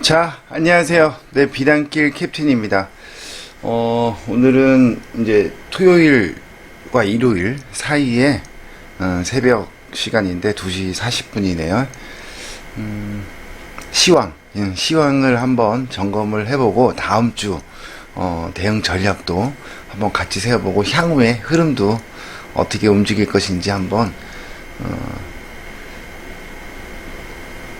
자, 안녕하세요. 네, 비단길 캡틴입니다. 오늘은 이제 토요일과 일요일 사이에 새벽 시간인데 2시 40분이네요. 시황을 한번 점검을 해보고 다음 주 대응 전략도 한번 같이 세워보고 향후의 흐름도 어떻게 움직일 것인지 한번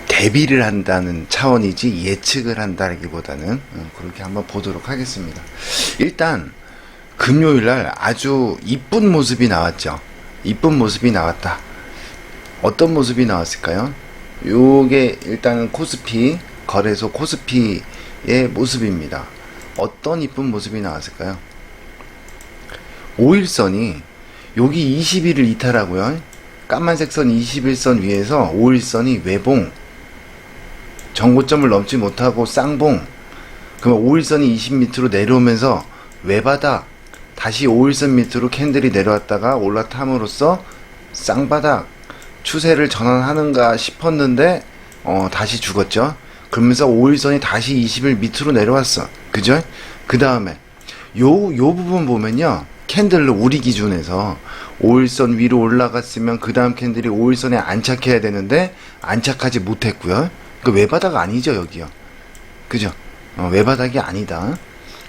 대비를 한다는 차원이지 예측을 한다기보다는 그렇게 한번 보도록 하겠습니다. 일단 금요일날 아주 이쁜 모습이 나왔죠. 이쁜 모습이 나왔다. 어떤 모습이 나왔을까요? 요게 일단은 코스피 거래소 코스피의 모습입니다. 어떤 이쁜 모습이 나왔을까요? 5일선이 여기 20일을 이탈하고요. 까만색 선 21선 위에서 5일선이 외봉 정고점을 넘지 못하고 쌍봉, 그러면 5일선이 20 밑으로 내려오면서 외바닥, 다시 5일선 밑으로 캔들이 내려왔다가 올라탐으로써 쌍바닥 추세를 전환하는가 싶었는데 다시 죽었죠. 그러면서 5일선이 다시 20일 밑으로 내려왔어. 그죠? 그 다음에 요 부분 보면요, 캔들로 우리 기준에서 5일선 위로 올라갔으면 그 다음 캔들이 5일선에 안착해야 되는데 안착하지 못했고요. 그 외바닥 아니죠, 여기요. 그죠? 외바닥이 아니다.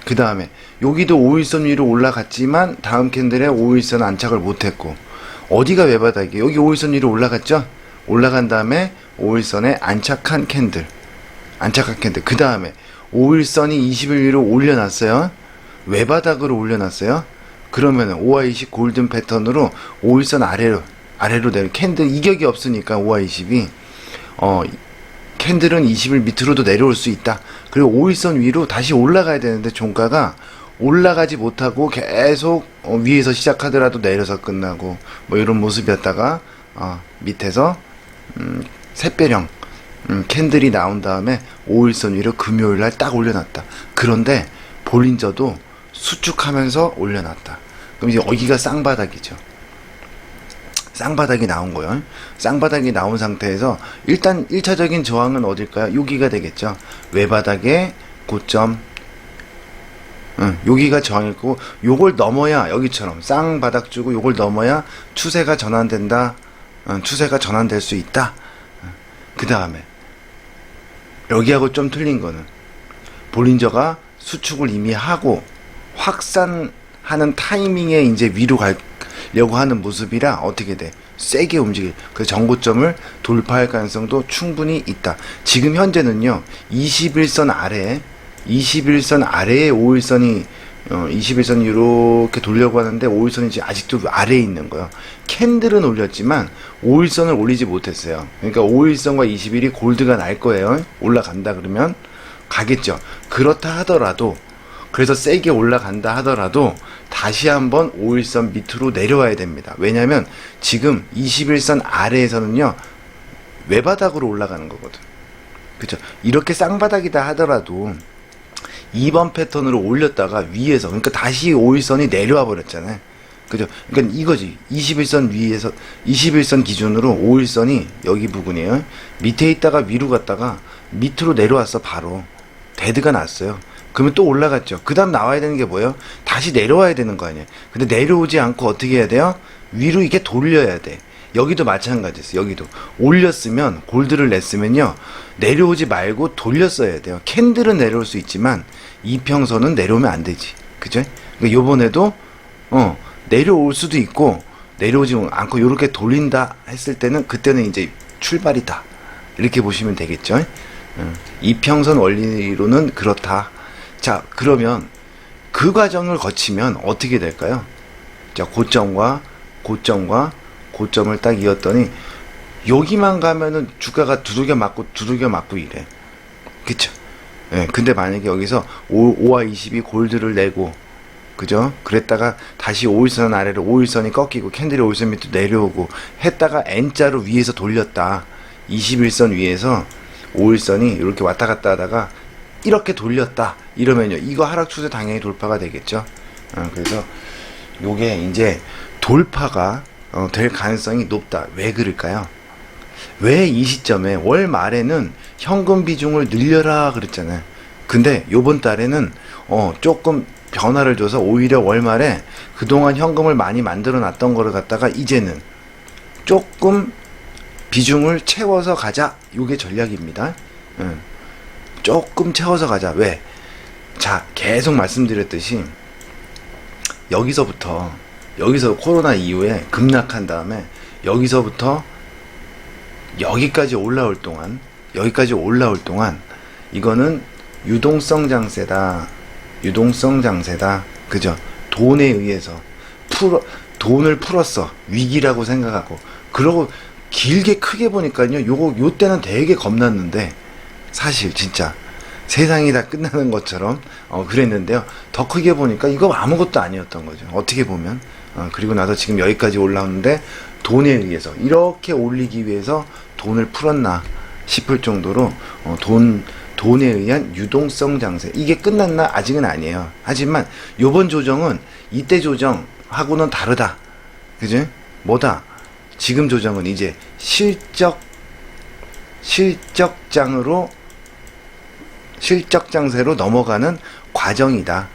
그 다음에 여기도 5일선 위로 올라갔지만 다음 캔들에 5일선 안착을 못했고, 어디가 외바닥이에요? 여기 5일선 위로 올라갔죠? 올라간 다음에 5일선에 안착한 캔들, 그 다음에 5일선이 20일 위로 올려놨어요. 외바닥으로 올려놨어요. 그러면 OI20 골든 패턴으로 5일선 아래로 내려, 캔들 이격이 없으니까 OI20이 캔들은 20일 밑으로도 내려올 수 있다. 그리고 5일선 위로 다시 올라가야 되는데 종가가 올라가지 못하고 계속 위에서 시작하더라도 내려서 끝나고 뭐 이런 모습이었다가 밑에서 샛별형 캔들이 나온 다음에 5일선 위로 금요일날 딱 올려놨다. 그런데 볼린저도 수축하면서 올려놨다. 그럼 이제 여기가 쌍바닥이죠. 쌍바닥이 나온 거예요. 쌍바닥이 나온 상태에서 일단 1차적인 저항은 어딜까요? 여기가 되겠죠. 외바닥의 고점, 여기가 저항이고, 요걸 넘어야 여기처럼 쌍바닥 주고 요걸 넘어야 추세가 전환된다. 추세가 전환될 수 있다. 그 다음에 여기하고 좀 틀린 거는 볼린저가 수축을 이미 하고 확산하는 타이밍에 이제 위로 가려고 하는 모습이라 어떻게 돼? 세게 움직일, 그 정고점을 돌파할 가능성도 충분히 있다. 지금 현재는요, 21선 아래에 5일선이 21선 이렇게 돌려고 하는데 5일선이 지금 아직도 아래에 있는 거예요. 캔들은 올렸지만 5일선을 올리지 못했어요. 그러니까 5일선과 20일이 골드가 날 거예요. 올라간다 그러면 가겠죠. 그렇다 하더라도, 그래서 세게 올라간다 하더라도 다시 한번 5일선 밑으로 내려와야 됩니다. 왜냐면 지금 21선 아래에서는요, 외바닥으로 올라가는 거거든. 그쵸? 이렇게 쌍바닥이다 하더라도 2번 패턴으로 올렸다가 위에서, 그러니까 다시 5일선이 내려와 버렸잖아요. 그죠? 그러니까 이거지. 21선 위에서, 21선 기준으로 5일선이 여기 부분이에요. 밑에 있다가 위로 갔다가 밑으로 내려왔어. 바로 데드가 났어요. 그러면 또 올라갔죠. 그 다음 나와야 되는 게 뭐예요? 다시 내려와야 되는 거 아니에요. 근데 내려오지 않고 어떻게 해야 돼요? 위로 이게 돌려야 돼. 여기도 마찬가지였어요. 여기도 올렸으면, 골드를 냈으면요, 내려오지 말고 돌렸어야 돼요. 캔들은 내려올 수 있지만 이평선은 내려오면 안 되지. 그죠? 그러니까 요번에도 내려올 수도 있고 내려오지 않고 요렇게 돌린다 했을 때는, 그때는 이제 출발이다, 이렇게 보시면 되겠죠. 이평선 원리로는 그렇다. 자, 그러면 그 과정을 거치면 어떻게 될까요? 자, 고점을 딱 이었더니 여기만 가면은 주가가 두들겨 맞고 이래. 그쵸? 예, 근데 만약에 여기서 OI20이 골드를 내고, 그죠? 그랬다가 다시 5일선 아래로 5일선이 꺾이고 캔들이 5일선 밑으로 내려오고 했다가 N자로 위에서 돌렸다. 21선 위에서 5일선이 이렇게 왔다 갔다 하다가 이렇게 돌렸다. 이러면요, 이거 하락 추세 당연히 돌파가 되겠죠. 그래서 요게 이제 돌파가 될 가능성이 높다. 왜 그럴까요? 왜 이 시점에 월 말에는 현금 비중을 늘려라 그랬잖아요. 근데 요번 달에는 조금 변화를 줘서 오히려 월 말에 그동안 현금을 많이 만들어 놨던 거를 갖다가 이제는 조금 비중을 채워서 가자. 요게 전략입니다. 조금 채워서 가자. 왜? 자, 계속 말씀드렸듯이 여기서 코로나 이후에 급락한 다음에 여기서부터 여기까지 올라올 동안 이거는 유동성 장세다. 그죠? 돈에 의해서 돈을 풀었어. 위기라고 생각하고. 그러고 길게 크게 보니까요. 요 때는 되게 겁났는데 사실 진짜 세상이 다 끝나는 것처럼 그랬는데요. 더 크게 보니까 이거 아무것도 아니었던 거죠. 어떻게 보면. 그리고 나서 지금 여기까지 올라오는데 돈에 의해서 이렇게 올리기 위해서 돈을 풀었나 싶을 정도로 돈에 의한 유동성 장세. 이게 끝났나? 아직은 아니에요. 하지만 요번 조정은 이때 조정하고는 다르다. 그지? 뭐다? 지금 조정은 이제 실적 장세로 넘어가는 과정이다.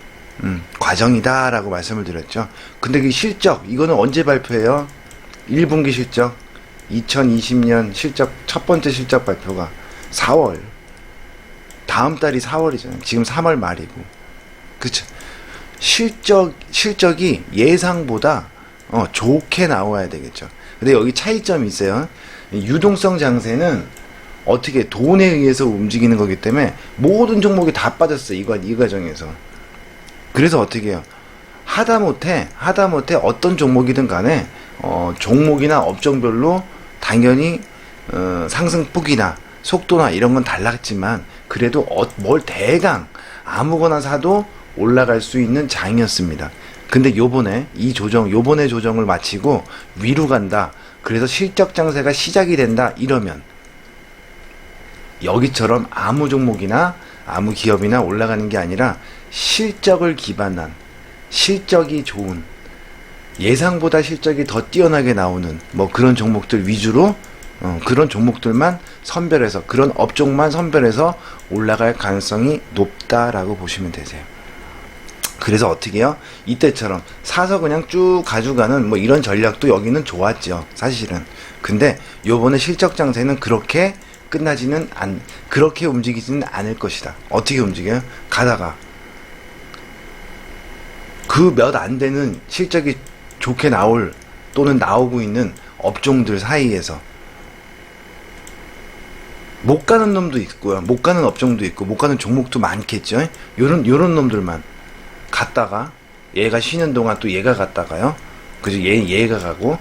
과정이다라고 말씀을 드렸죠. 근데 그 이거는 언제 발표해요? 1분기 실적, 2020년 실적, 첫 번째 실적 발표가 4월. 다음 달이 4월이잖아요. 지금 3월 말이고. 그쵸? 실적이 예상보다 좋게 나와야 되겠죠. 근데 여기 차이점이 있어요. 유동성 장세는 어떻게 돈에 의해서 움직이는 거기 때문에 모든 종목이 다 빠졌어. 이 과정에서. 그래서 어떻게 해요? 하다못해 어떤 종목이든 간에 종목이나 업종별로 당연히 상승폭이나 속도나 이런 건 달랐지만 그래도 뭘 대강 아무거나 사도 올라갈 수 있는 장이었습니다. 근데 요번에 조정을 마치고 위로 간다. 그래서 실적 장세가 시작이 된다. 이러면 여기처럼 아무 종목이나 아무 기업이나 올라가는 게 아니라 실적을 기반한, 실적이 좋은, 예상보다 실적이 더 뛰어나게 나오는 뭐 그런 종목들 위주로 그런 종목들만 선별해서, 그런 업종만 선별해서 올라갈 가능성이 높다라고 보시면 되세요. 그래서 어떻게 해요? 이때처럼 사서 그냥 쭉 가져가는 뭐 이런 전략도 여기는 좋았죠, 사실은. 근데 요번에 실적 장세는 그렇게 그렇게 움직이지는 않을 것이다. 어떻게 움직여요? 가다가 그 몇 안 되는 실적이 좋게 나올 또는 나오고 있는 업종들 사이에서 못 가는 놈도 있고요. 못 가는 업종도 있고 못 가는 종목도 많겠죠. 요런 놈들만 갔다가 얘가 쉬는 동안 또 얘가 갔다가요. 그죠? 얘가 가고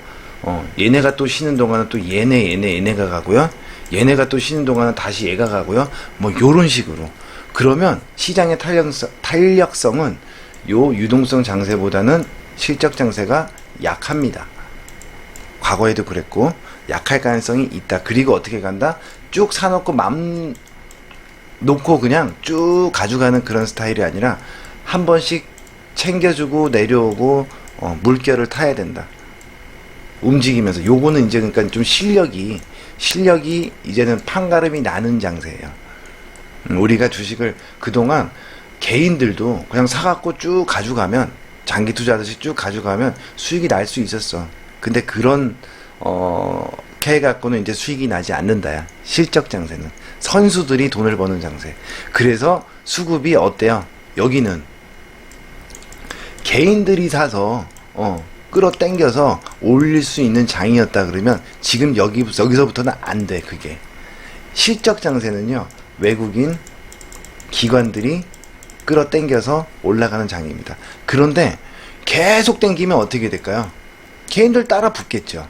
얘네가 또 쉬는 동안은 또 얘네가 가고요. 얘네가 또 쉬는 동안은 다시 얘가 가고요. 뭐 요런 식으로. 그러면 시장의 탄력성은 요 유동성 장세보다는 실적 장세가 약합니다. 과거에도 그랬고 약할 가능성이 있다. 그리고 어떻게 간다? 쭉 사놓고 맘 놓고 그냥 쭉 가져가는 그런 스타일이 아니라 한 번씩 챙겨주고 내려오고 물결을 타야 된다. 움직이면서. 요거는 이제 그러니까 좀 실력이 이제는 판가름이 나는 장세예요. 우리가 주식을 그동안 개인들도 그냥 사갖고 쭉 가져가면, 장기 투자하듯이 쭉 가져가면 수익이 날 수 있었어. 근데 그런 캐 갖고는 이제 수익이 나지 않는다야. 실적 장세는 선수들이 돈을 버는 장세. 그래서 수급이 어때요? 여기는 개인들이 사서 끌어당겨서 올릴 수 있는 장이었다 그러면 지금 여기서부터는 안 돼. 그게 실적 장세는요, 외국인 기관들이 끌어당겨서 올라가는 장입니다. 그런데 계속 당기면 어떻게 될까요? 개인들 따라 붙겠죠.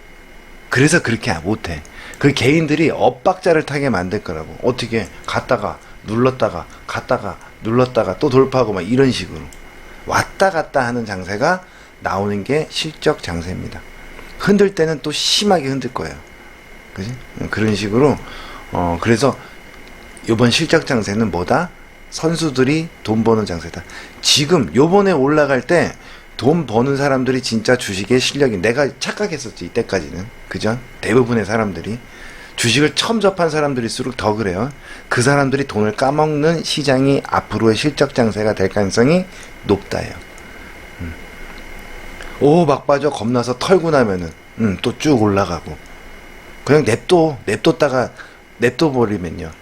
그래서 그렇게 못해. 그 개인들이 엇박자를 타게 만들 거라고. 어떻게 갔다가 눌렀다가 갔다가 눌렀다가 또 돌파하고 막 이런 식으로 왔다 갔다 하는 장세가 나오는 게 실적 장세입니다. 흔들 때는 또 심하게 흔들 거예요. 그지? 그런 식으로 그래서 요번 실적 장세는 뭐다? 선수들이 돈 버는 장세다. 지금 요번에 올라갈 때 돈 버는 사람들이 진짜 주식의 실력이, 내가 착각했었지 이때까지는. 그죠? 대부분의 사람들이 주식을 처음 접한 사람들일수록 더 그래요. 그 사람들이 돈을 까먹는 시장이 앞으로의 실적 장세가 될 가능성이 높다예요. 오, 막빠져 겁나서 털고 나면은 또 쭉 올라가고, 그냥 냅뒀다가 냅둬버리면요,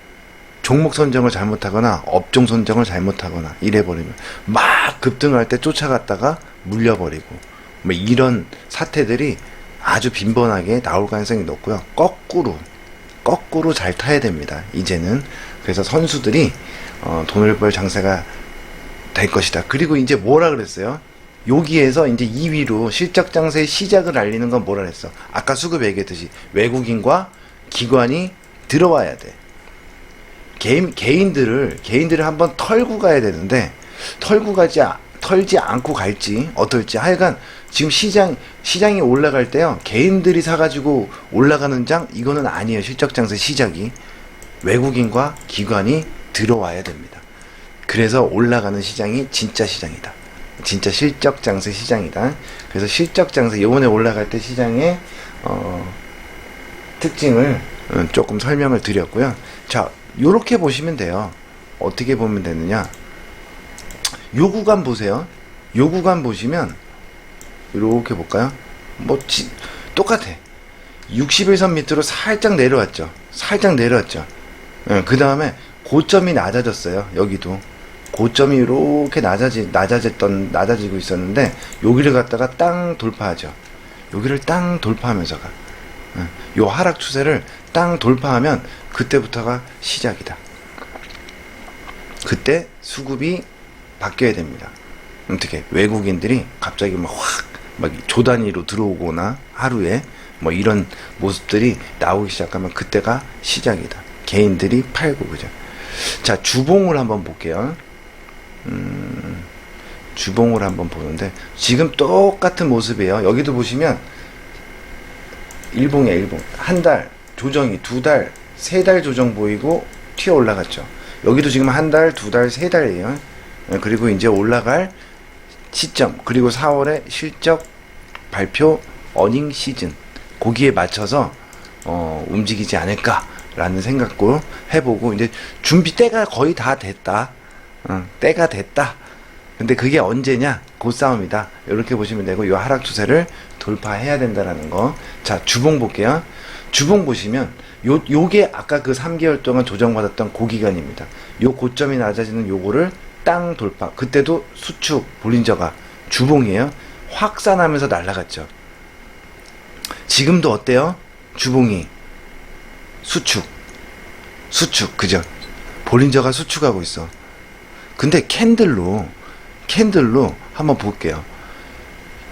종목 선정을 잘못하거나 업종 선정을 잘못하거나 이래버리면 막 급등할 때 쫓아갔다가 물려버리고, 뭐 이런 사태들이 아주 빈번하게 나올 가능성이 높고요. 거꾸로 잘 타야 됩니다, 이제는. 그래서 선수들이 돈을 벌 장세가 될 것이다. 그리고 이제 뭐라 그랬어요? 여기에서 이제 2위로 실적 장세의 시작을 알리는 건 뭐라 그랬어? 아까 수급 얘기했듯이 외국인과 기관이 들어와야 돼. 개인들을 한번 털고 가야 되는데, 털지 않고 갈지 어떨지, 하여간 지금 시장이 올라갈 때요, 개인들이 사가지고 올라가는 장, 이거는 아니에요. 실적 장세 시작이 외국인과 기관이 들어와야 됩니다. 그래서 올라가는 시장이 진짜 시장이다. 진짜 실적 장세 시장이다. 그래서 실적 장세, 요번에 올라갈 때 시장의 특징을 조금 설명을 드렸고요. 자, 요렇게 보시면 돼요. 어떻게 보면 되느냐, 요 구간 보세요. 요 구간 보시면 이렇게 볼까요? 뭐 똑같아. 61선 밑으로 살짝 내려왔죠. 그 다음에 고점이 낮아졌어요. 여기도 고점이 이렇게 낮아지고 있었는데, 여기를 갖다가 땅 돌파하죠. 여기를 땅 돌파하면서 가. 요 하락 추세를 땅 돌파하면 그때부터가 시작이다. 그때 수급이 바뀌어야 됩니다. 어떻게 외국인들이 갑자기 막 조 단위로 들어오거나 하루에 뭐 이런 모습들이 나오기 시작하면 그때가 시작이다. 개인들이 팔고, 그죠? 자, 주봉을 한번 볼게요. 주봉을 한번 보는데 지금 똑같은 모습이에요. 여기도 보시면 일봉 한 달 조정이, 두 달, 세 달 조정 보이고 튀어 올라갔죠. 여기도 지금 한 달, 두 달, 세 달이에요. 그리고 이제 올라갈 시점, 그리고 4월에 실적 발표 어닝 시즌, 거기에 맞춰서 움직이지 않을까라는 생각도 해보고, 이제 준비 때가 거의 다 됐다. 때가 됐다. 근데 그게 언제냐? 그 싸움이다. 이렇게 보시면 되고, 이 하락 추세를 돌파해야 된다라는 거. 자, 주봉 볼게요. 주봉 보시면 요게 아까 그 3개월 동안 조정받았던 고기간입니다. 요 고점이 낮아지는 요거를 땅 돌파. 그때도 수축 볼린저가 주봉이에요. 확산하면서 날아갔죠. 지금도 어때요? 주봉이 수축, 그죠? 볼린저가 수축하고 있어. 근데 캔들로 한번 볼게요.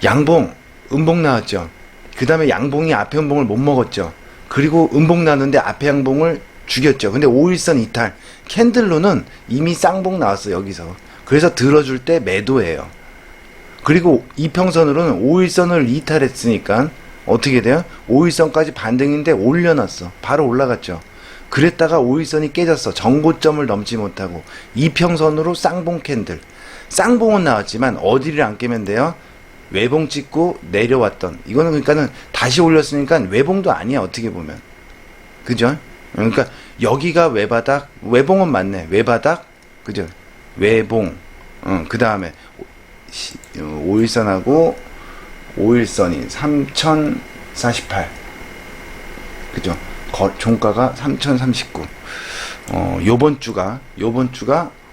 양봉, 음봉 나왔죠. 그 다음에 양봉이 앞에 음봉을 못 먹었죠. 그리고 음봉 나왔는데 앞에 양봉을 죽였죠. 근데 5일선 이탈. 캔들로는 이미 쌍봉 나왔어, 여기서. 그래서 들어줄 때 매도예요. 그리고 이평선으로는 5일선을 이탈했으니까 어떻게 돼요? 5일선까지 반등인데 올려놨어. 바로 올라갔죠. 그랬다가 5일선이 깨졌어. 정고점을 넘지 못하고 이평선으로 쌍봉 캔들. 쌍봉은 나왔지만 어디를 안 깨면 돼요? 외봉 찍고 내려왔던, 이거는 그러니까는 다시 올렸으니까 외봉도 아니야, 어떻게 보면. 그죠? 그러니까 여기가 외바닥, 외봉은 맞네. 외바닥, 그죠? 외봉. 그 다음에 5일선하고 5일선이 3048. 그죠? 종가가 3039. 요번 주가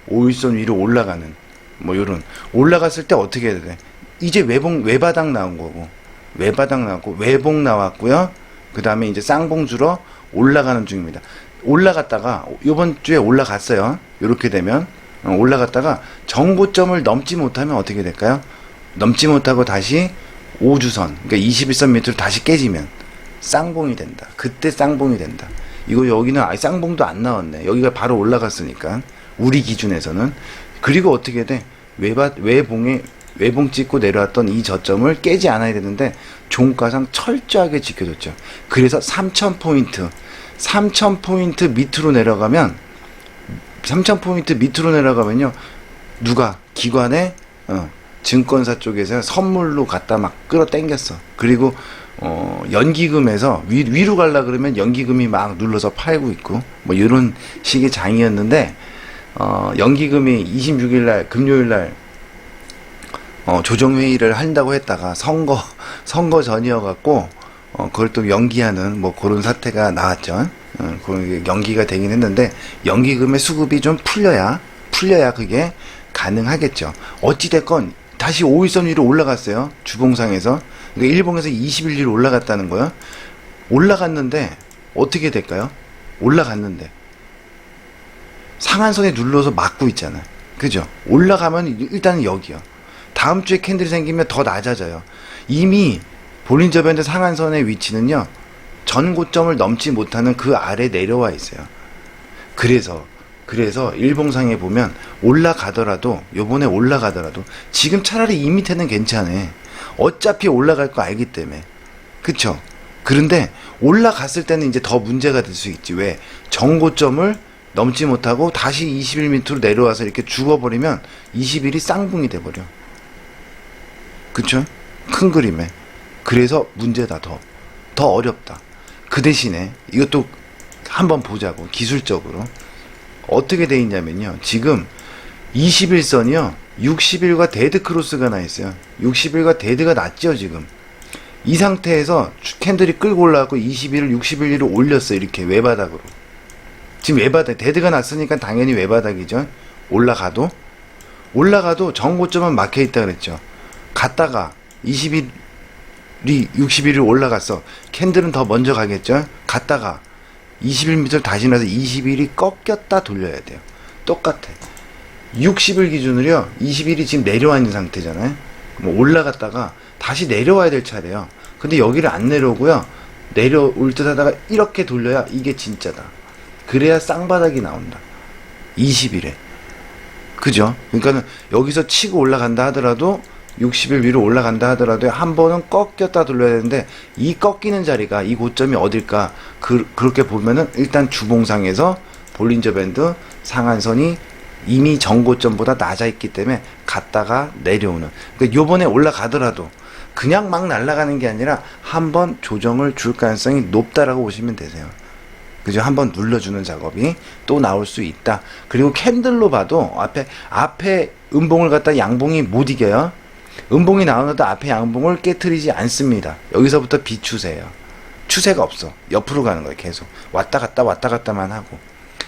5일선 위로 올라가는, 뭐 요런, 올라갔을 때 어떻게 해야 돼? 이제 외바닥 나온 거고, 외봉 나왔고요. 그 다음에 이제 쌍봉 주러 올라가는 중입니다. 올라갔다가 요번 주에 올라갔어요. 요렇게 되면 올라갔다가 정고점을 넘지 못하면 어떻게 될까요? 넘지 못하고 다시 5주선, 그러니까 21선 밑으로 다시 깨지면 쌍봉이 된다. 그때 쌍봉이 된다. 이거 여기는 아예 쌍봉도 안 나왔네. 여기가 바로 올라갔으니까, 우리 기준에서는. 그리고 어떻게 돼? 외봉 찍고 내려왔던 이 저점을 깨지 않아야 되는데 종가상 철저하게 지켜줬죠. 그래서 3000포인트 밑으로 내려가면, 3000포인트 밑으로 내려가면요, 누가 기관의 증권사 쪽에서 선물로 갖다 막 끌어당겼어. 그리고 연기금에서 위로 가려 그러면 연기금이 막 눌러서 팔고 있고 뭐 이런 식의 장이었는데 연기금이 26일 날 금요일 날 조정 회의를 한다고 했다가 선거 전이어 갖고 그걸 또 연기하는 뭐 그런 사태가 나왔죠. 그런 연기가 되긴 했는데 연기금의 수급이 좀 풀려야 그게 가능하겠죠. 어찌 됐건 다시 5일선 위로 올라갔어요. 주봉상에서. 그러니까 일봉에서 20일 위로 올라갔다는 거예요. 올라갔는데 어떻게 될까요? 올라갔는데 상한선에 눌러서 막고 있잖아요. 그죠? 올라가면 일단은 여기요. 다음 주에 캔들이 생기면 더 낮아져요. 이미 볼린저 밴드 상한선의 위치는요. 전 고점을 넘지 못하는 그 아래 내려와 있어요. 그래서 일봉상에 보면 올라가더라도 요번에 올라가더라도 지금 차라리 이 밑에는 괜찮아. 어차피 올라갈 거 알기 때문에. 그쵸? 그런데 올라갔을 때는 이제 더 문제가 될 수 있지. 왜? 정고점을 넘지 못하고 다시 20일 밑으로 내려와서 이렇게 죽어버리면 20일이 쌍붕이 돼버려. 그쵸? 큰 그림에. 그래서 문제다. 더 어렵다. 그 대신에 이것도 한번 보자고. 기술적으로 어떻게 돼 있냐면요. 지금 21선이요. 60일과 데드 크로스가 나 있어요. 60일과 데드가 났죠, 지금. 이 상태에서 캔들이 끌고 올라가고 20일을 60일 위로 올렸어요. 이렇게 외바닥으로. 지금 외바닥, 데드가 났으니까 당연히 외바닥이죠. 올라가도 정고점은 막혀 있다 그랬죠. 갔다가 20일이 60일을 올라갔어. 캔들은 더 먼저 가겠죠. 갔다가 20일 밑을 다시 나서 20일이 꺾였다 돌려야 돼요. 똑같아. 60일 기준으로요. 20일이 지금 내려와 있는 상태잖아요. 뭐 올라갔다가 다시 내려와야 될 차례요. 근데 여기를 안 내려오고요. 내려올 듯 하다가 이렇게 돌려야 이게 진짜다. 그래야 쌍바닥이 나온다. 20일에. 그죠? 그러니까는 여기서 치고 올라간다 하더라도 60일 위로 올라간다 하더라도 한 번은 꺾였다 돌려야 되는데 이 꺾이는 자리가 이 고점이 어딜까? 그렇게 보면은 일단 주봉상에서 볼린저 밴드 상한선이 이미 정고점보다 낮아 있기 때문에 갔다가 내려오는. 그러니까 요번에 올라가더라도 그냥 막 날아가는 게 아니라 한번 조정을 줄 가능성이 높다라고 보시면 되세요. 그죠? 한번 눌러주는 작업이 또 나올 수 있다. 그리고 캔들로 봐도 앞에 음봉을 갖다 양봉이 못 이겨요. 음봉이 나오는데 앞에 양봉을 깨트리지 않습니다. 여기서부터 비추세요. 추세가 없어. 옆으로 가는 거예요. 계속 왔다 갔다만 하고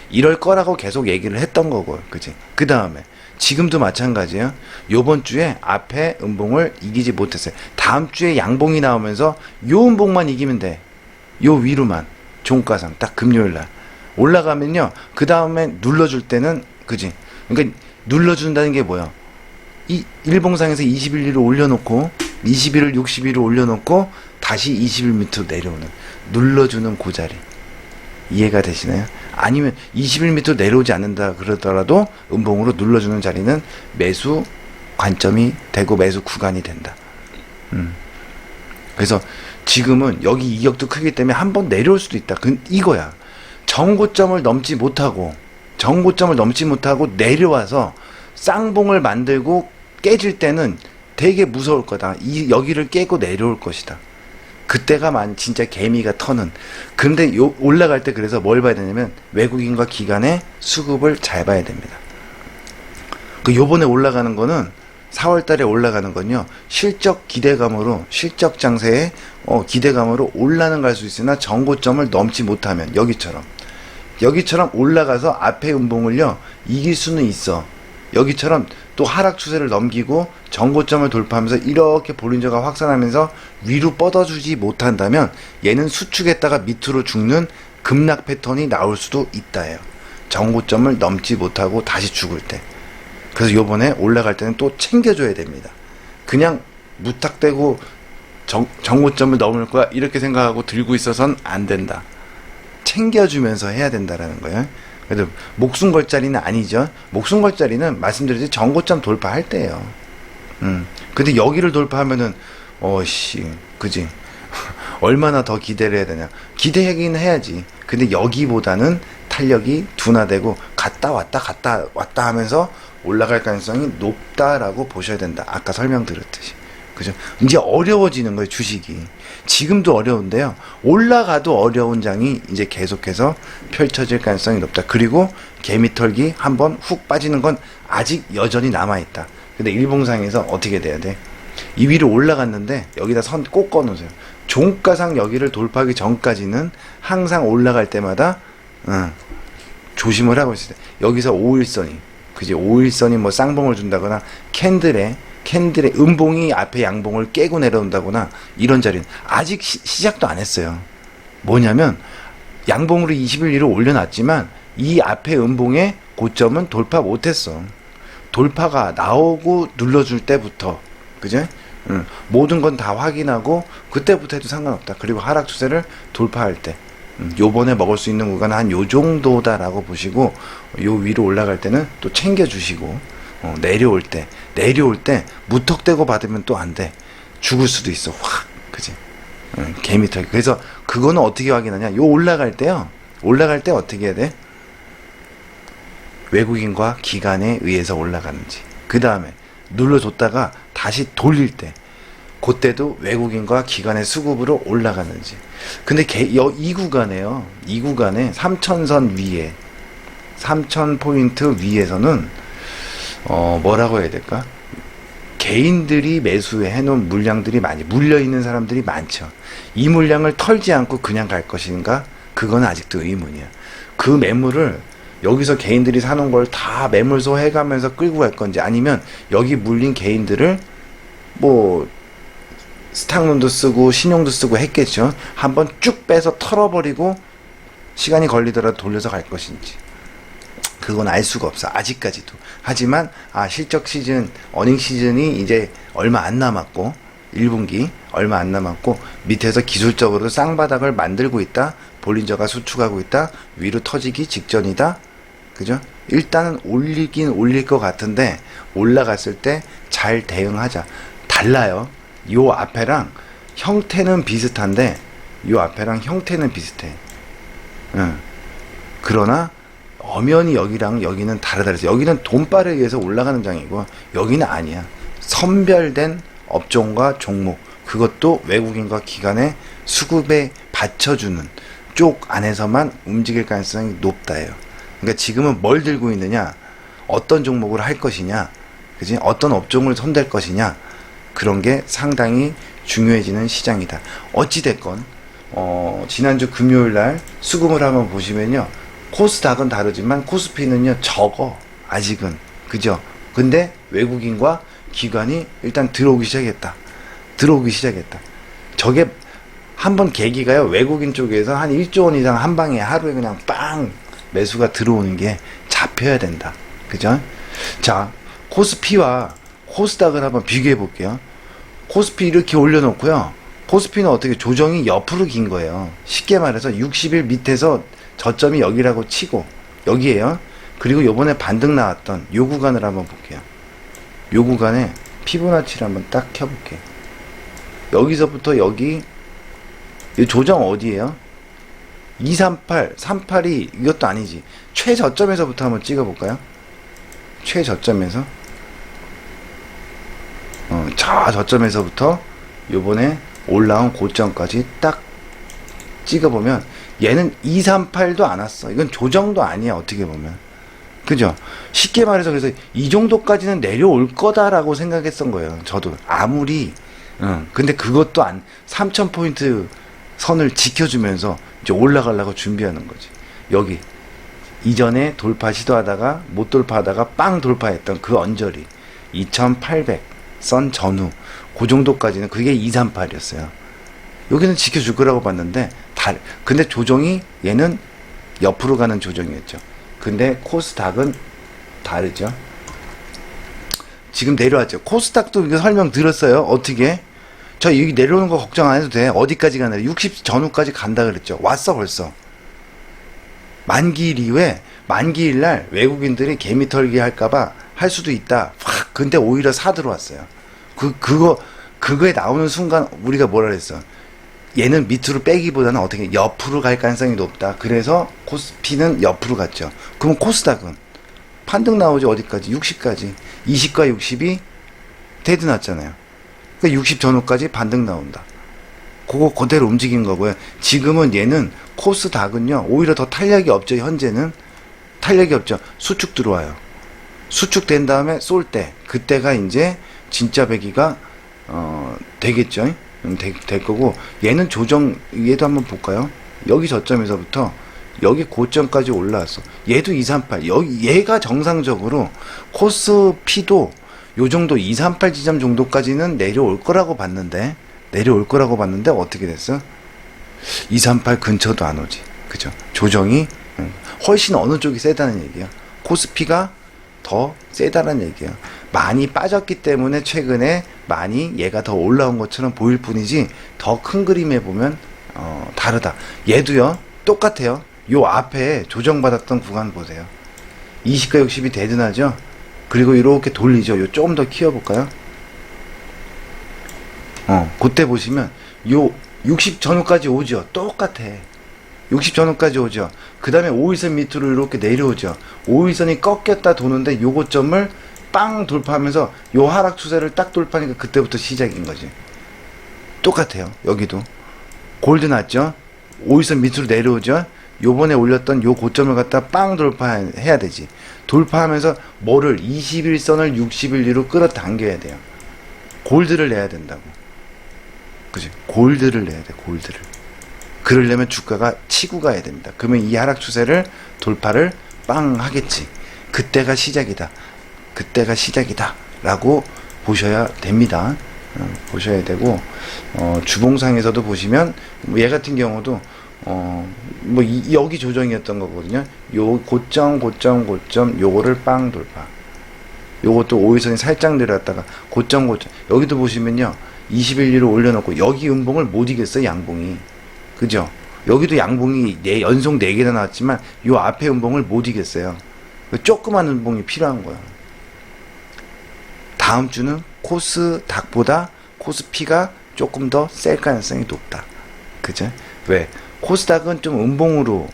이럴 거라고 계속 얘기를 했던 거고, 그지? 그 다음에 지금도 마찬가지예요. 요번 주에 앞에 음봉을 이기지 못했어요. 다음 주에 양봉이 나오면서 요 음봉만 이기면 돼. 요 위로만 종가상 딱 금요일날 올라가면요. 그 다음에 눌러줄 때는, 그지? 그러니까 눌러준다는 게 뭐야? 이 일봉상에서 21일을 올려놓고 20일을 60일을 올려놓고 다시 20일 밑으로 내려오는, 눌러주는 그 자리. 이해가 되시나요? 아니면 20일 밑으로 내려오지 않는다 그러더라도 음봉으로 눌러주는 자리는 매수 관점이 되고 매수 구간이 된다. 그래서 지금은 여기 이격도 크기 때문에 한번 내려올 수도 있다. 이거야. 정고점을 넘지 못하고 내려와서 쌍봉을 만들고 깨질 때는 되게 무서울 거다. 여기를 깨고 내려올 것이다. 그때가 진짜 개미가 터는. 그런데 올라갈 때 그래서 뭘 봐야 되냐면 외국인과 기관의 수급을 잘 봐야 됩니다. 요번에 올라가는 거는 4월 달에 올라가는 건요. 실적 기대감으로, 실적 장세에 기대감으로 올라는 갈 수 있으나 정고점을 넘지 못하면 여기처럼 올라가서 앞에 음봉을요. 이길 수는 있어. 여기처럼 또 하락 추세를 넘기고 정고점을 돌파하면서 이렇게 볼린저가 확산하면서 위로 뻗어주지 못한다면 얘는 수축했다가 밑으로 죽는 급락 패턴이 나올 수도 있다예요. 정고점을 넘지 못하고 다시 죽을 때. 그래서 요번에 올라갈 때는 또 챙겨줘야 됩니다. 그냥 무탁대고 정고점을 넘을 거야 이렇게 생각하고 들고 있어서는 안 된다. 챙겨주면서 해야 된다라는 거예요. 그래도 목숨 걸 자리는 아니죠. 목숨 걸 자리는 말씀드렸듯이 정고점 돌파할 때예요. 근데 여기를 돌파하면은 그지? 얼마나 더 기대를 해야 되냐? 기대하긴 해야지. 근데 여기보다는 탄력이 둔화되고 갔다 왔다 하면서 올라갈 가능성이 높다라고 보셔야 된다. 아까 설명드렸듯이. 그죠? 이제 어려워지는 거예요, 주식이. 지금도 어려운데요. 올라가도 어려운 장이 이제 계속해서 펼쳐질 가능성이 높다. 그리고 개미털기 한번 훅 빠지는 건 아직 여전히 남아있다. 근데 일봉상에서 어떻게 돼야 돼? 이 위로 올라갔는데 여기다 선 꼭 꺼놓으세요. 종가상 여기를 돌파하기 전까지는 항상 올라갈 때마다 조심을 하고 있어요. 여기서 5일선이 그지? 5일선이 뭐 쌍봉을 준다거나 캔들의 음봉이 앞에 양봉을 깨고 내려온다거나 이런 자리는 아직 시작도 안 했어요. 뭐냐면 양봉으로 20일 위로 올려놨지만 이 앞에 음봉의 고점은 돌파 못했어. 돌파가 나오고 눌러줄 때부터 그죠? 모든 건 다 확인하고 그때부터 해도 상관없다. 그리고 하락 추세를 돌파할 때 요번에 먹을 수 있는 구간은 한 요 정도다라고 보시고 요 위로 올라갈 때는 또 챙겨주시고 내려올 때 무턱대고 받으면 또 안 돼. 죽을 수도 있어. 확 그지? 개미털. 그래서 그거는 어떻게 확인하냐? 요 올라갈 때요. 올라갈 때 어떻게 해야 돼? 외국인과 기관에 의해서 올라가는지. 그 다음에 눌러줬다가 다시 돌릴 때 그때도 외국인과 기관의 수급으로 올라가는지. 근데 이 구간에요. 이 구간에 3000선 위에 3000포인트 위에서는 뭐라고 해야 될까? 개인들이 매수해 놓은 물량들이 많이 물려있는 사람들이 많죠. 이 물량을 털지 않고 그냥 갈 것인가? 그건 아직도 의문이야. 그 매물을 여기서 개인들이 사놓은 걸 다 매물소 해가면서 끌고 갈 건지 아니면 여기 물린 개인들을 뭐 스탁론도 쓰고 신용도 쓰고 했겠죠. 한번 쭉 빼서 털어버리고 시간이 걸리더라도 돌려서 갈 것인지 그건 알 수가 없어 아직까지도. 하지만 실적 시즌 어닝 시즌이 이제 얼마 안 남았고 1분기 얼마 안 남았고 밑에서 기술적으로 쌍바닥을 만들고 있다. 볼린저가 수축하고 있다. 위로 터지기 직전이다. 그죠? 일단은 올리긴 올릴 것 같은데 올라갔을 때 잘 대응하자. 달라요. 요 앞에랑 형태는 비슷한데 요 앞에랑 형태는 비슷해. 그러나 엄연히 여기랑 여기는 다르다. 그래서 여기는 돈발에 의해서 올라가는 장이고 여기는 아니야. 선별된 업종과 종목 그것도 외국인과 기관의 수급에 받쳐주는 쪽 안에서만 움직일 가능성이 높다예요. 그러니까 지금은 뭘 들고 있느냐, 어떤 종목을 할 것이냐, 그지? 어떤 업종을 손댈 것이냐, 그런 게 상당히 중요해지는 시장이다. 어찌됐건 지난주 금요일날 수급을 한번 보시면요, 코스닥은 다르지만 코스피는요 적어 아직은. 그죠? 근데 외국인과 기관이 일단 들어오기 시작했다. 저게 한번 계기가요, 외국인 쪽에서 한 1조 원 이상 한 방에 하루에 그냥 빵 매수가 들어오는 게 잡혀야 된다. 그죠? 자, 코스피와 코스닥을 한번 비교해 볼게요. 코스피 이렇게 올려놓고요. 코스피는 어떻게 조정이 옆으로 긴 거예요. 쉽게 말해서 60일 밑에서 저점이 여기라고 치고 여기에요. 그리고 요번에 반등 나왔던 요 구간을 한번 볼게요. 요 구간에 피보나치를 한번 딱 켜볼게요. 여기서부터 여기 이 조정 어디에요? 238, 38이 이것도 아니지. 최저점에서부터 한번 찍어볼까요? 최저점에서 저점에서부터 요번에 올라온 고점까지 딱 찍어보면 얘는 238도 안 왔어. 이건 조정도 아니야 어떻게 보면. 그죠? 쉽게 말해서 그래서 이 정도까지는 내려올 거다라고 생각했던 거예요. 저도 아무리 근데 그것도 3000포인트 선을 지켜주면서 이제 올라가려고 준비하는 거지. 여기 이전에 돌파 시도하다가 못 돌파하다가 빵 돌파했던 그 언저리 2800 선 전후 그 정도까지는 그게 238이었어요. 여기는 지켜줄 거라고 봤는데 근데 조정이 얘는 옆으로 가는 조정이었죠. 근데 코스닥은 다르죠. 지금 내려왔죠. 코스닥도 이거 설명 들었어요. 어떻게? 저 여기 내려오는 거 걱정 안 해도 돼. 어디까지 가나? 60 전후까지 간다 그랬죠. 왔어 벌써. 만기일 이후에 만기일 날 외국인들이 개미 털기 할까봐 할 수도 있다. 확. 근데 오히려 사 들어왔어요. 그거에 나오는 순간 우리가 뭐라 그랬어? 얘는 밑으로 빼기보다는 어떻게 옆으로 갈 가능성이 높다. 그래서 코스피는 옆으로 갔죠. 그럼 코스닥은 반등 나오죠. 어디까지? 60까지. 20과 60이 데드 났잖아요. 그러니까 60 전후까지 반등 나온다. 그거 그대로 움직인 거고요. 지금은 얘는 코스닥은요, 오히려 더 탄력이 없죠. 현재는 탄력이 없죠. 수축 들어와요. 수축된 다음에 쏠 때, 그때가 이제 진짜 배기가 되겠죠. 될 거고, 얘는 조정, 얘도 한번 볼까요? 여기 저점에서부터 여기 고점까지 올라왔어. 얘도 238. 얘가 정상적으로 코스피도 요 정도 238 지점 정도까지는 내려올 거라고 봤는데 어떻게 됐어? 238 근처도 안 오지. 그죠? 조정이 훨씬 어느 쪽이 세다는 얘기야. 코스피가 더 세다는 얘기야. 많이 빠졌기 때문에 최근에 많이 얘가 더 올라온 것처럼 보일 뿐이지, 더 큰 그림에 보면 다르다. 얘도요, 똑같아요. 요 앞에 조정받았던 구간 보세요. 20과 60이 대등하죠? 그리고 이렇게 돌리죠. 요 조금 더 키워볼까요? 그때 보시면 요 60 전후까지 오죠. 똑같아. 60 전후까지 오죠. 그 다음에 5일선 밑으로 이렇게 내려오죠. 5일선이 꺾였다 도는데 요 고점을 빵 돌파하면서 요 하락 추세를 딱 돌파하니까 그때부터 시작인 거지. 똑같아요. 여기도 골드 났죠. 5일선 밑으로 내려오죠. 요번에 올렸던 요 고점을 갖다 빵 돌파해야 되지. 돌파하면서 뭐를 21선을 60일 로 끌어당겨야 돼요. 골드를 내야 된다고. 그지? 골드를 내야 돼. 골드를. 그러려면 주가가 치고 가야 됩니다. 그러면 이 하락 추세를 돌파를 빵 하겠지. 그때가 시작이다. 그때가 시작이다. 라고 보셔야 됩니다. 보셔야 되고, 주봉상에서도 보시면, 얘 같은 경우도, 여기 조정이었던 거거든요. 요 고점, 요거를 빵 돌파. 요것도 5일선이 살짝 내려왔다가, 고점. 여기도 보시면요. 21일로 올려놓고, 여기 음봉을 못 이겼어요, 양봉이. 그죠? 여기도 양봉이 연속 4개나 나왔지만, 요 앞에 음봉을 못 이겼어요. 조그만 음봉이 필요한 거야. 다음 주는 코스닥보다 코스피가 조금 더 셀 가능성이 높다. 그죠? 왜? 코스닥은 좀 음봉으로,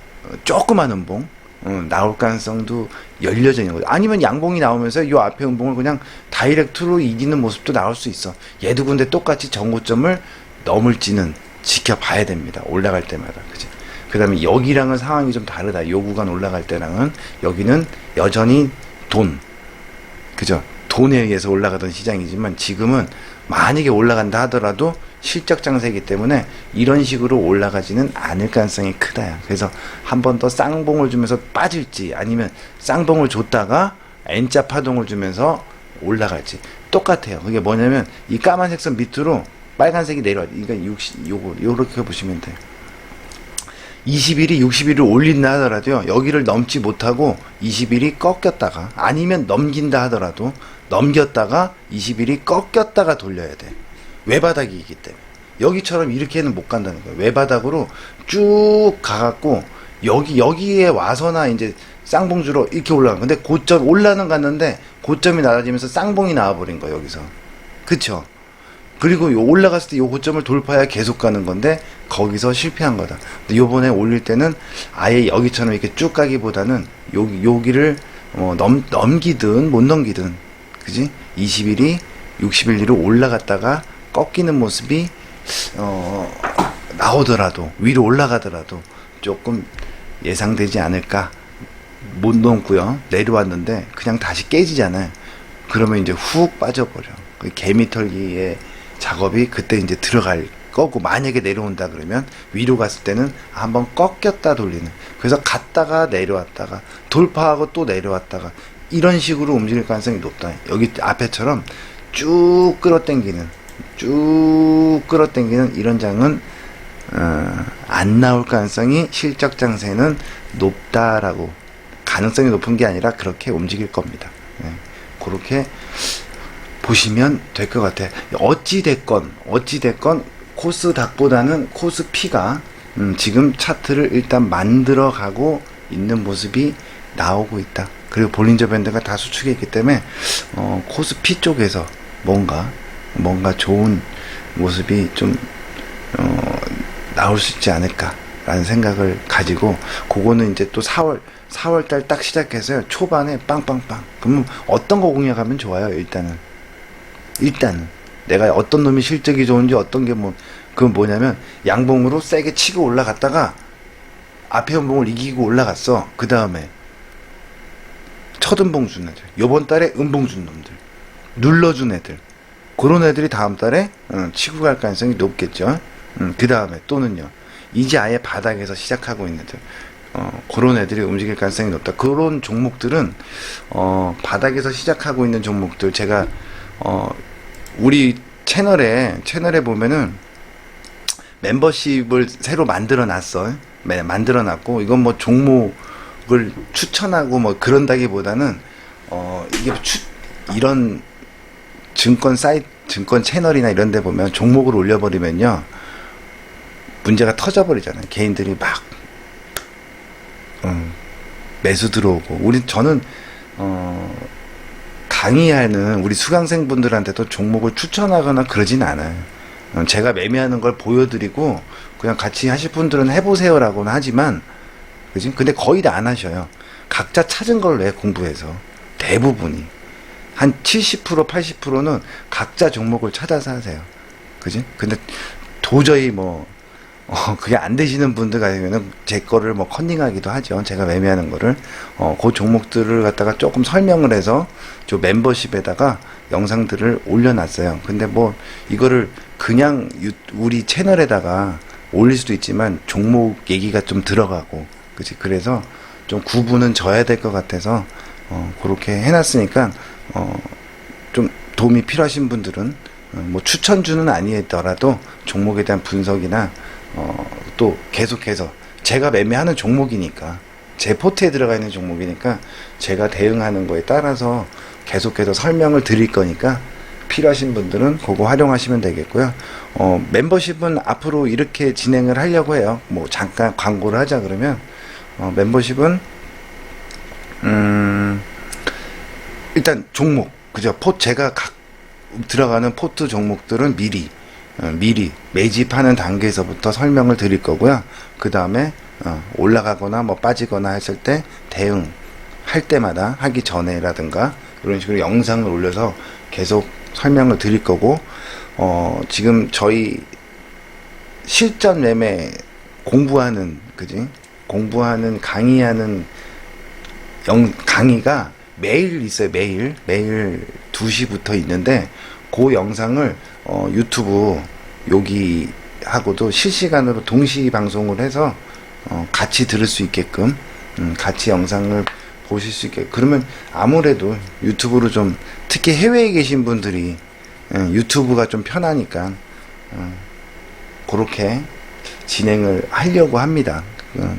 조그만 음봉, 나올 가능성도 열려져 있는 거죠. 아니면 양봉이 나오면서 이 앞에 음봉을 그냥 다이렉트로 이기는 모습도 나올 수 있어. 얘도 근데 똑같이 전고점을 넘을지는 지켜봐야 됩니다. 올라갈 때마다. 그죠? 그 다음에 여기랑은 상황이 좀 다르다. 요 구간 올라갈 때랑은, 여기는 여전히 돈. 그죠? 돈에 의해서 올라가던 시장이지만, 지금은 만약에 올라간다 하더라도 실적 장세이기 때문에 이런 식으로 올라가지는 않을 가능성이 크다. 그래서 한 번 더 쌍봉을 주면서 빠질지, 아니면 쌍봉을 줬다가 N자 파동을 주면서 올라갈지 똑같아요. 그게 뭐냐면 이 까만색 선 밑으로 빨간색이 내려와. 그러니까 60, 요렇게 보시면 돼요. 20일이 60일을 올린다 하더라도요, 여기를 넘지 못하고 20일이 꺾였다가, 아니면 넘긴다 하더라도 넘겼다가 20일이 꺾였다가 돌려야 돼. 외바닥이기 때문에. 여기처럼 이렇게는 못 간다는 거예요. 외바닥으로 쭉 가갖고 여기에 와서나 이제 쌍봉주로 이렇게 올라간. 근데 고점 올라는 갔는데 고점이 낮아지면서 쌍봉이 나와버린 거예요. 여기서. 그쵸? 그리고 올라갔을 때 요 고점을 돌파해야 계속 가는 건데 거기서 실패한 거다. 근데 요번에 올릴 때는 아예 여기처럼 이렇게 쭉 가기보다는 여기를 넘기든 못 넘기든, 그지? 20일이 60일로 올라갔다가 꺾이는 모습이 나오더라도, 위로 올라가더라도 조금 예상되지 않을까. 못 넘고요. 내려왔는데 그냥 다시 깨지잖아요. 그러면 이제 훅 빠져버려. 그 개미털기의 작업이 그때 이제 들어갈 거고, 만약에 내려온다 그러면 위로 갔을 때는 한번 꺾였다 돌리는. 그래서 갔다가 내려왔다가 돌파하고 또 내려왔다가 이런 식으로 움직일 가능성이 높다. 여기 앞에처럼 쭉 끌어당기는 이런 장은 안 나올 가능성이, 실적 장세는 높다라고, 가능성이 높은 게 아니라 그렇게 움직일 겁니다. 네. 그렇게 보시면 될 것 같아요. 어찌됐건 코스닥보다는 코스피가 지금 차트를 일단 만들어 가고 있는 모습이 나오고 있다. 그리고 볼린저 밴드가 다 수축해 있기 때문에 코스피 쪽에서 뭔가 좋은 모습이 좀 나올 수 있지 않을까라는 생각을 가지고, 그거는 이제 또 4월달 딱 시작해서요, 초반에 빵빵빵. 그러면 어떤 거 공략하면 좋아요? 일단은 내가 어떤 놈이 실적이 좋은지 어떤 게 뭐, 그건 뭐냐면 양봉으로 세게 치고 올라갔다가 앞에 연봉을 이기고 올라갔어. 그 다음에 첫 음봉 준 애들, 요번 달에 음봉 준 놈들, 눌러준 애들, 그런 애들이 다음 달에 치고 갈 가능성이 높겠죠. 그 다음에 또는요, 이제 아예 바닥에서 시작하고 있는 애들, 그런 애들이 움직일 가능성이 높다. 그런 종목들은 바닥에서 시작하고 있는 종목들, 제가 우리 채널에 보면은 멤버십을 새로 만들어 놨어. 만들어 놨고, 이건 뭐 종목을 추천하고 뭐 그런다기보다는 이게 이런 증권 사이트, 증권 채널이나 이런 데 보면 종목을 올려버리면요, 문제가 터져버리잖아요. 개인들이 막 매수 들어오고. 저는 강의하는 우리 수강생분들한테도 종목을 추천하거나 그러진 않아요. 제가 매매하는 걸 보여드리고 그냥 같이 하실 분들은 해보세요라고는 하지만, 그지? 근데 거의 다 안 하셔요. 각자 찾은 걸로 해, 공부해서. 대부분이 한 70% 80%는 각자 종목을 찾아서 하세요. 그지? 근데 도저히 뭐 그게 안 되시는 분들 같으면은 제 거를 뭐 컨닝하기도 하죠. 제가 매매하는 거를 그 종목들을 갖다가 조금 설명을 해서 저 멤버십에다가 영상들을 올려놨어요. 근데 뭐 이거를 그냥 우리 채널에다가 올릴 수도 있지만 종목 얘기가 좀 들어가고, 그치? 그래서 좀 구분은 져야 될 것 같아서 그렇게 해놨으니까 좀 도움이 필요하신 분들은 뭐 추천주는 아니더라도 종목에 대한 분석이나 또 계속해서 제가 매매하는 종목이니까, 제 포트에 들어가 있는 종목이니까 제가 대응하는 거에 따라서 계속해서 설명을 드릴 거니까 필요하신 분들은 그거 활용하시면 되겠고요. 멤버십은 앞으로 이렇게 진행을 하려고 해요. 뭐 잠깐 광고를 하자 그러면 멤버십은 일단 종목, 그죠? 제가 들어가는 포트 종목들은 미리 매집하는 단계에서부터 설명을 드릴 거고요. 그 다음에 올라가거나 뭐 빠지거나 했을 때 대응할 때마다, 하기 전에라든가 이런 식으로 영상을 올려서 계속 설명을 드릴 거고, 지금 저희 실전 매매 공부하는, 그지? 공부하는, 강의하는 강의가 매일 있어요. 매일 2시부터 있는데, 그 영상을 유튜브 여기 하고도 실시간으로 동시 방송을 해서 같이 들을 수 있게끔, 같이 영상을 보실 수 있게. 그러면 아무래도 유튜브로 좀, 특히 해외에 계신 분들이 유튜브가 좀 편하니까 그렇게 진행을 하려고 합니다.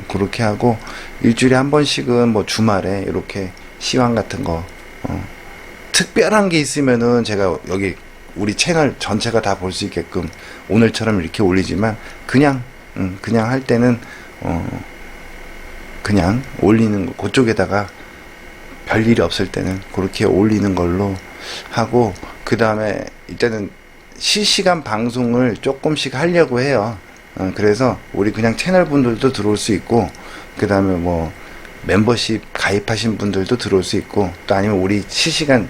그렇게 하고 일주일에 한 번씩은 뭐 주말에 이렇게 시황 같은 거 특별한 게 있으면은 제가 여기 우리 채널 전체가 다 볼 수 있게끔 오늘처럼 이렇게 올리지만, 그냥 할 때는 그냥 올리는 거, 그쪽에다가 별일이 없을 때는 그렇게 올리는 걸로 하고, 그 다음에 일단은 실시간 방송을 조금씩 하려고 해요. 그래서 우리 그냥 채널 분들도 들어올 수 있고, 그 다음에 뭐 멤버십 가입하신 분들도 들어올 수 있고, 또 아니면 우리 실시간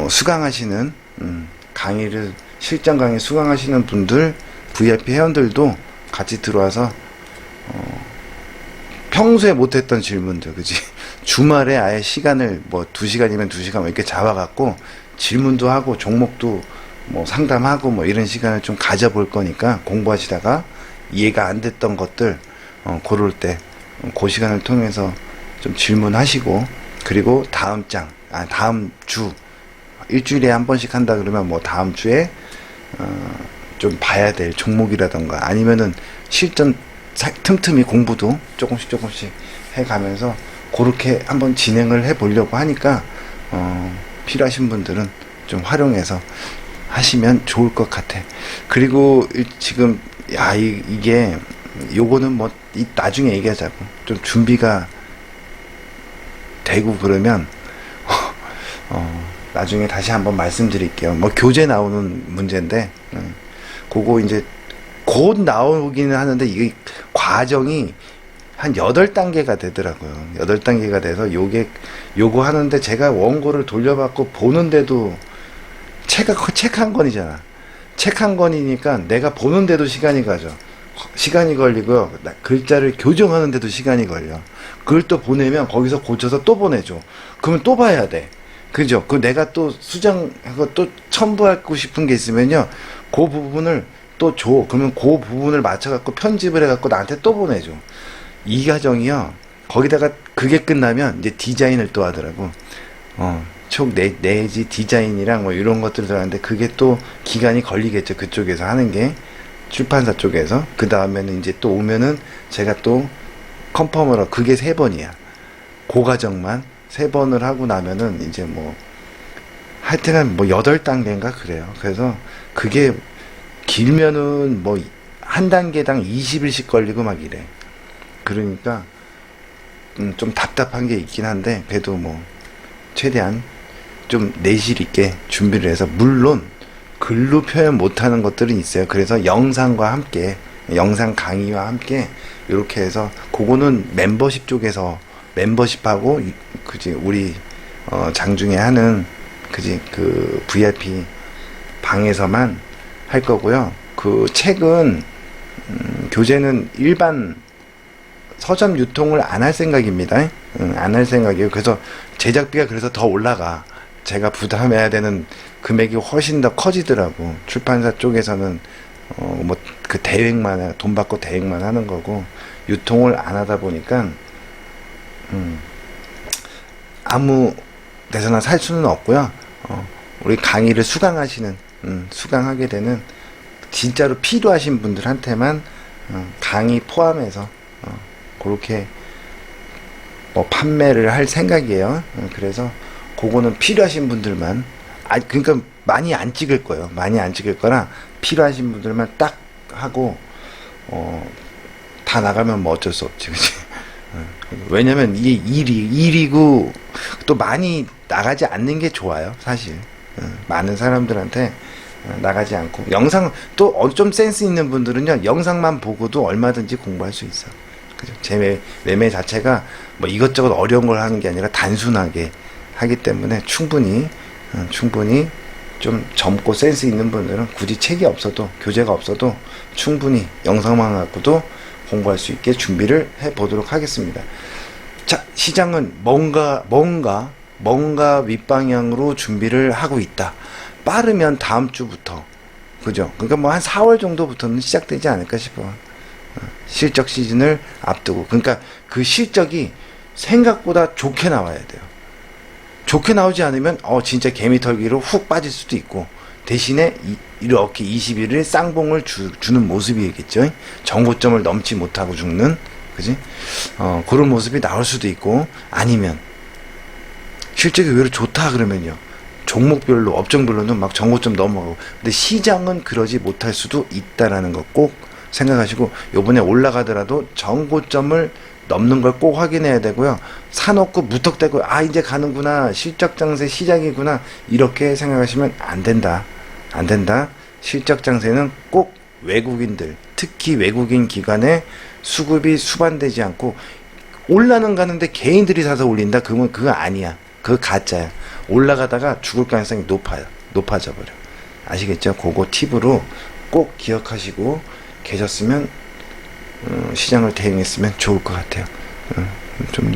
수강하시는 강의를, 실전 강의 수강하시는 분들, VIP 회원들도 같이 들어와서 평소에 못했던 질문들, 그지? 주말에 아예 시간을 뭐 2시간이면 2시간 뭐 이렇게 잡아갖고 질문도 하고 종목도 뭐 상담하고 뭐 이런 시간을 좀 가져볼 거니까, 공부하시다가 이해가 안 됐던 것들 고를 때 그 시간을 통해서 좀 질문하시고, 그리고 다음 주 일주일에 한 번씩 한다 그러면 뭐 다음 주에 좀 봐야 될 종목이라던가, 아니면은 실전 틈틈이 공부도 조금씩 해가면서 그렇게 한번 진행을 해 보려고 하니까 필요하신 분들은 좀 활용해서 하시면 좋을 것 같아. 그리고 지금 이게 요거는 뭐 나중에 얘기하자고, 좀 준비가 되고 그러면 나중에 다시 한번 말씀드릴게요. 뭐 교재 나오는 문제인데 그거 이제 곧 나오기는 하는데, 이게 과정이 한 8단계가 되더라고요. 8단계가 돼서 요거 하는데 제가 원고를 돌려받고 보는데도 책 한 권이잖아. 책 한 권이니까 내가 보는데도 시간이 가죠. 시간이 걸리고요. 글자를 교정하는데도 시간이 걸려. 그걸 또 보내면 거기서 고쳐서 또 보내줘. 그러면 또 봐야 돼. 그죠? 그 내가 또 수정하고 또 첨부하고 싶은 게 있으면요. 그 부분을 또 줘. 그러면 그 부분을 맞춰갖고 편집을 해갖고 나한테 또 보내줘. 이 과정이요. 거기다가 그게 끝나면 이제 디자인을 또 하더라고. 총 내지 디자인이랑 뭐 이런 것들을 들어가는데 그게 또 기간이 걸리겠죠. 그쪽에서 하는 게. 출판사 쪽에서. 그 다음에는 이제 또 오면은 제가 또 컨펌을 하고 그게 3번이야. 그 과정만 3번을 하고 나면은 이제 뭐 하여튼간 뭐 8단계인가 그래요. 그래서 그게 길면은 뭐 한 단계당 20일씩 걸리고 막 이래. 그러니까 좀 답답한 게 있긴 한데 그래도 뭐 최대한 좀 내실 있게 준비를 해서, 물론 글로 표현 못하는 것들은 있어요. 그래서 영상과 함께, 영상 강의와 함께 이렇게 해서 그거는 멤버십 쪽에서 멤버십하고 그지 우리 장중에 하는 그지 그 VIP 방에서만 할 거고요. 그 책은 교재는 일반 서점 유통을 안 할 생각입니다. 안 할 생각이에요. 그래서 제작비가 그래서 더 올라가. 제가 부담해야 되는 금액이 훨씬 더 커지더라고. 출판사 쪽에서는 뭐 그 대행만 돈 받고 대행만 하는 거고, 유통을 안 하다 보니까 아무 데서나 살 수는 없고요. 우리 강의를 수강하시는 수강하게 되는 진짜로 필요하신 분들한테만 강의 포함해서 그렇게 뭐 판매를 할 생각이에요. 그래서 그거는 필요하신 분들만, 그러니까 많이 안 찍을 거예요. 많이 안 찍을 거라 필요하신 분들만 딱 하고 다 나가면 뭐 어쩔 수 없지, 그치? 왜냐면 이게 일이고 또 많이 나가지 않는 게 좋아요, 사실. 많은 사람들한테 나가지 않고, 영상 또 좀 센스 있는 분들은요 영상만 보고도 얼마든지 공부할 수 있어. 그죠? 제 매매 자체가 뭐 이것저것 어려운 걸 하는 게 아니라 단순하게 하기 때문에 충분히 좀 젊고 센스 있는 분들은 굳이 책이 없어도, 교재가 없어도 충분히 영상만 갖고도 공부할 수 있게 준비를 해 보도록 하겠습니다. 자, 시장은 뭔가 윗방향으로 준비를 하고 있다. 빠르면 다음 주부터, 그죠? 그러니까 뭐 한 4월 정도부터는 시작되지 않을까 싶어. 실적 시즌을 앞두고. 그러니까 그 실적이 생각보다 좋게 나와야 돼요. 좋게 나오지 않으면 진짜 개미털기로 훅 빠질 수도 있고, 대신에 이렇게 21일 쌍봉을 주는 모습이겠죠. 정고점을 넘지 못하고 죽는, 그지? 그런 모습이 나올 수도 있고, 아니면 실적이 의외로 좋다 그러면요, 종목별로 업종별로는 막 정고점 넘어가고. 근데 시장은 그러지 못할 수도 있다라는 거 꼭 생각하시고, 요번에 올라가더라도 정고점을 넘는 걸 꼭 확인해야 되고요. 사놓고 무턱대고 이제 가는구나, 실적 장세 시작이구나, 이렇게 생각하시면 안 된다. 실적 장세는 꼭 외국인들, 특히 외국인 기관의 수급이 수반되지 않고, 올라는 가는데 개인들이 사서 올린다? 그러면 그거 아니야. 그거 가짜야. 올라가다가 죽을 가능성이 높아져 버려. 아시겠죠? 그거 팁으로 꼭 기억하시고 계셨으면, 시장을 대응했으면 좋을 것 같아요. 좀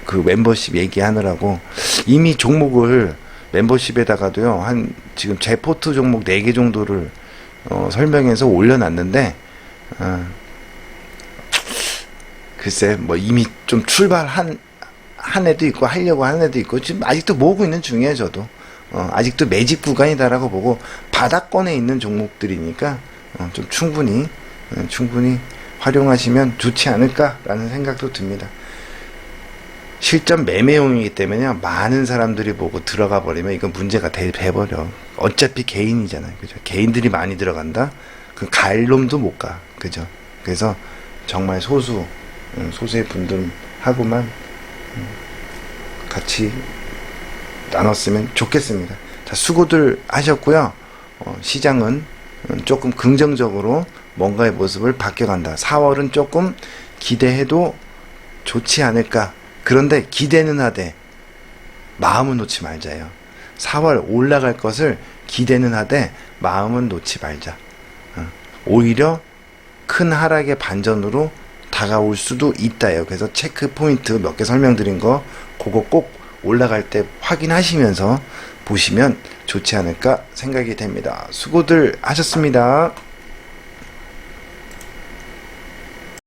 그 멤버십 얘기하느라고 이미 종목을 멤버십에다가도요, 지금 제 포트 종목 4개 정도를 설명해서 올려놨는데, 글쎄 뭐 이미 좀 출발한 애도 있고 하려고 하는 애도 있고, 지금 아직도 모으고 있는 중이에요. 저도 아직도 매집 구간이다라고 보고, 바닥권에 있는 종목들이니까 좀 충분히 활용하시면 좋지 않을까라는 생각도 듭니다. 실전 매매용이기 때문에 많은 사람들이 보고 들어가 버리면 이건 문제가 돼버려. 어차피 개인이잖아요, 그죠? 개인들이 많이 들어간다? 그 갈 놈도 못 가, 그죠? 그래서 정말 소수의 분들하고만 같이 나눴으면 좋겠습니다. 자, 수고들 하셨고요. 시장은 조금 긍정적으로 뭔가의 모습을 바뀌어간다. 4월은 조금 기대해도 좋지 않을까. 그런데 기대는 하되 마음은 놓지 말자요. 4월 올라갈 것을 기대는 하되 마음은 놓지 말자. 오히려 큰 하락의 반전으로 다가올 수도 있다요. 그래서 체크 포인트 몇 개 설명드린 거 그거 꼭 올라갈 때 확인하시면서 보시면 좋지 않을까 생각이 됩니다. 수고들 하셨습니다.